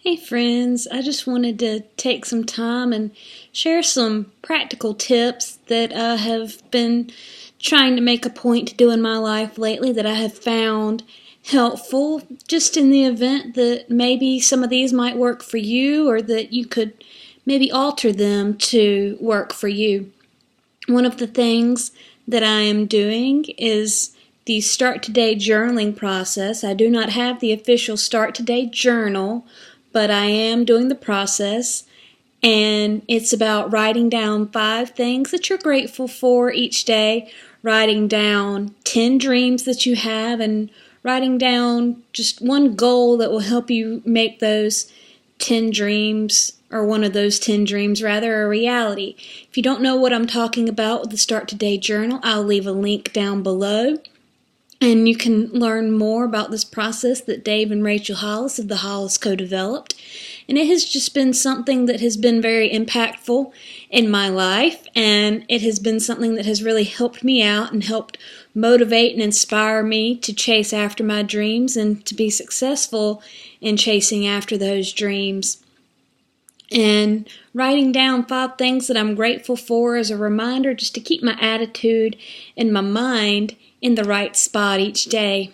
Hey friends, I just wanted to take some time and share some practical tips that I have been trying to make a point to do in my life lately that I have found helpful, just in the event that maybe some of these might work for you or that you could maybe alter them to work for you. One of the things that I am doing is the Start Today journaling process. I do not have the official Start Today journal, but I am doing the process, and it's about writing down 5 things that you're grateful for each day, writing down 10 dreams that you have, and writing down just one goal that will help you make those 10 dreams, or one of those 10 dreams rather, a reality. If you don't know what I'm talking about with the Start Today journal, I'll leave a link down below. And you can learn more about this process that Dave and Rachel Hollis of the Hollis co-developed. And it has just been something that has been very impactful in my life. And it has been something that has really helped me out and helped motivate and inspire me to chase after my dreams and to be successful in chasing after those dreams. And writing down 5 things that I'm grateful for as a reminder just to keep my attitude and my mind in the right spot each day.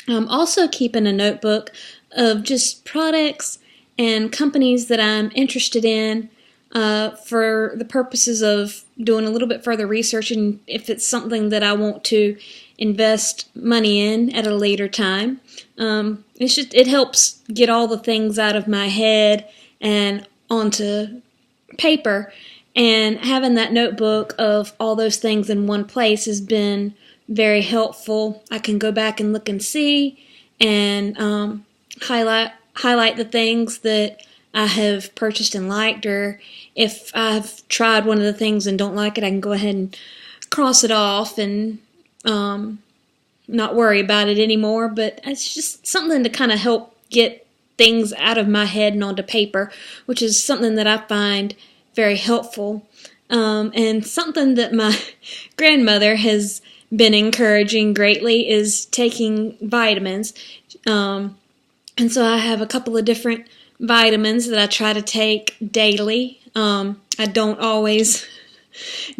I'm also keeping a notebook of just products and companies that I'm interested in for the purposes of doing a little bit further research, and if it's something that I want to invest money in at a later time. It helps get all the things out of my head and onto paper, and having that notebook of all those things in one place has been very helpful. I can go back and look and see and highlight the things that I have purchased and liked, or if I've tried one of the things and don't like it, I can go ahead and cross it off and not worry about it anymore. But it's just something to kind of help get things out of my head and onto paper, which is something that I find very helpful, and something that my grandmother has been encouraging greatly is taking vitamins. And so I have a couple of different vitamins that I try to take daily. I don't always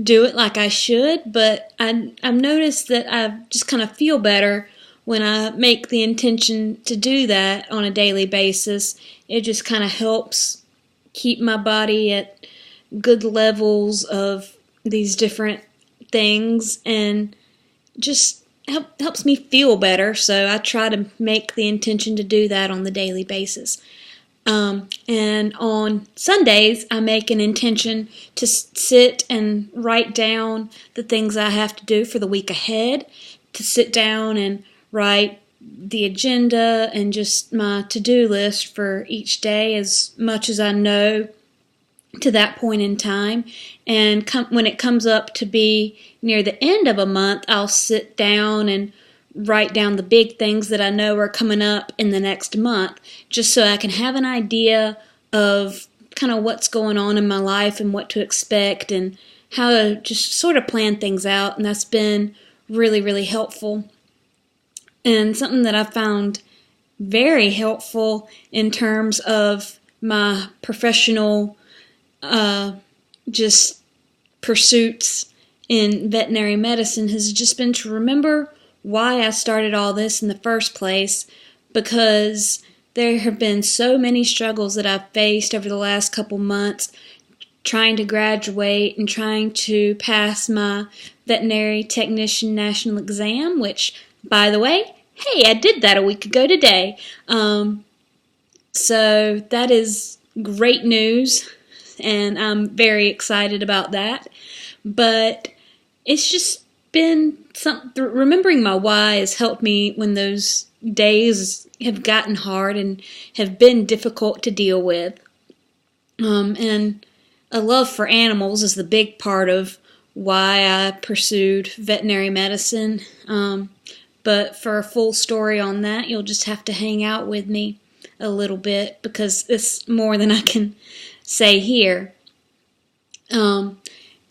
do it like I should, but I've noticed that I just kind of feel better when I make the intention to do that on a daily basis. It just kind of helps keep my body at good levels of these different things and just helps me feel better. So I try to make the intention to do that on the daily basis. And on Sundays, I make an intention to sit and write down the things I have to do for the week ahead, to sit down and write the agenda and just my to-do list for each day as much as I know to that point in time. And when it comes up to be near the end of a month, I'll sit down and write down the big things that I know are coming up in the next month, just so I can have an idea of kind of what's going on in my life and what to expect and how to just sort of plan things out. And that's been really, really helpful. And something that I found very helpful in terms of my professional just pursuits in veterinary medicine has just been to remember why I started all this in the first place, because there have been so many struggles that I've faced over the last couple months trying to graduate and trying to pass my veterinary technician national exam, which, by the way, hey, I did that a week ago today. So that is great news, and I'm very excited about that. But it's just been remembering my why has helped me when those days have gotten hard and have been difficult to deal with. And a love for animals is the big part of why I pursued veterinary medicine. But for a full story on that, you'll just have to hang out with me a little bit, because it's more than I can say here.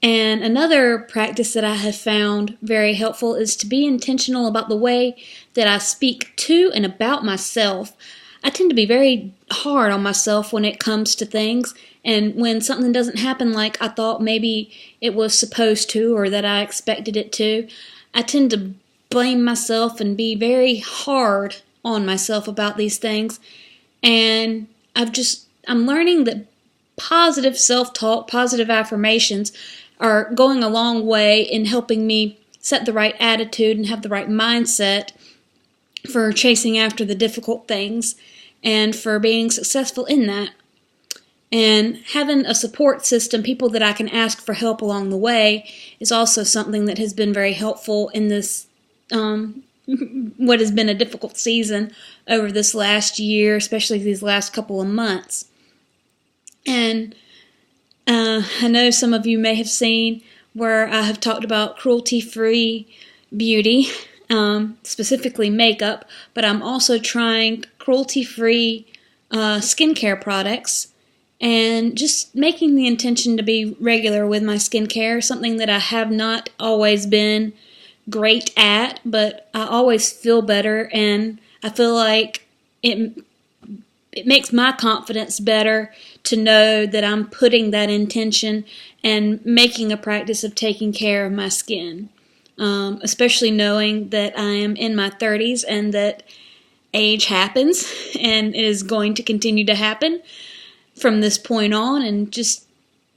And another practice that I have found very helpful is to be intentional about the way that I speak to and about myself. I tend to be very hard on myself when it comes to things, and when something doesn't happen like I thought maybe it was supposed to or that I expected it to, I tend to blame myself and be very hard on myself about these things. And I'm learning that positive self-talk, positive affirmations are going a long way in helping me set the right attitude and have the right mindset for chasing after the difficult things and for being successful in that. And having a support system, people that I can ask for help along the way, is also something that has been very helpful in this what has been a difficult season over this last year, especially these last couple of months. And I know some of you may have seen where I have talked about cruelty-free beauty, specifically makeup, but I'm also trying cruelty-free skincare products and just making the intention to be regular with my skincare, something that I have not always been great at, but I always feel better, and I feel like it makes my confidence better to know that I'm putting that intention and making a practice of taking care of my skin, especially knowing that I am in my 30s and that age happens and it is going to continue to happen from this point on, and just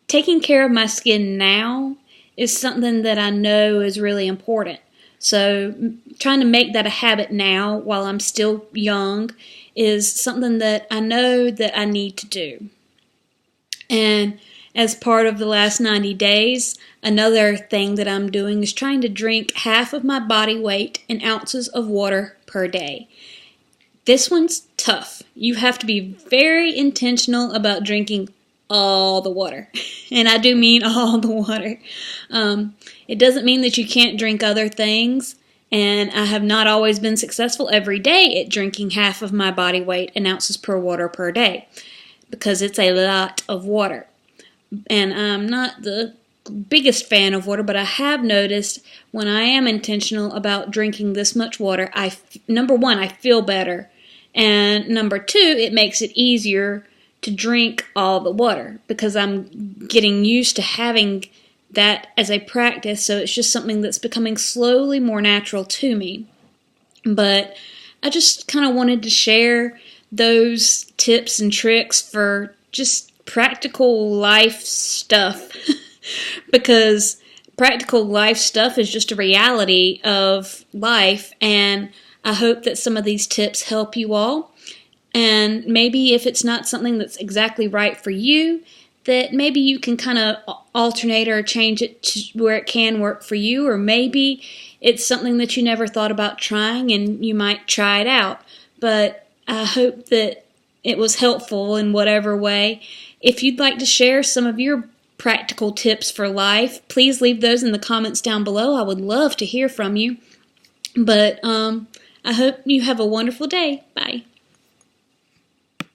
taking care of my skin now is something that I know is really important. So trying to make that a habit now while I'm still young is something that I know that I need to do. And as part of the last 90 days, another thing that I'm doing is trying to drink half of my body weight in ounces of water per day. This one's tough. You have to be very intentional about drinking all the water. And I do mean all the water. It doesn't mean that you can't drink other things. And I have not always been successful every day at drinking half of my body weight in ounces per water per day, because it's a lot of water. And I'm not the biggest fan of water, but I have noticed when I am intentional about drinking this much water, number one, I feel better. And number two, it makes it easier to drink all the water because I'm getting used to having that as a practice, so it's just something that's becoming slowly more natural to me. But I just kind of wanted to share those tips and tricks for just practical life stuff because practical life stuff is just a reality of life, and I hope that some of these tips help you all. And maybe if it's not something that's exactly right for you, that maybe you can kind of alternate or change it to where it can work for you, or maybe it's something that you never thought about trying and you might try it out. But I hope that it was helpful in whatever way. If you'd like to share some of your practical tips for life, please leave those in the comments down below. I would love to hear from you. But I hope you have a wonderful day. Bye.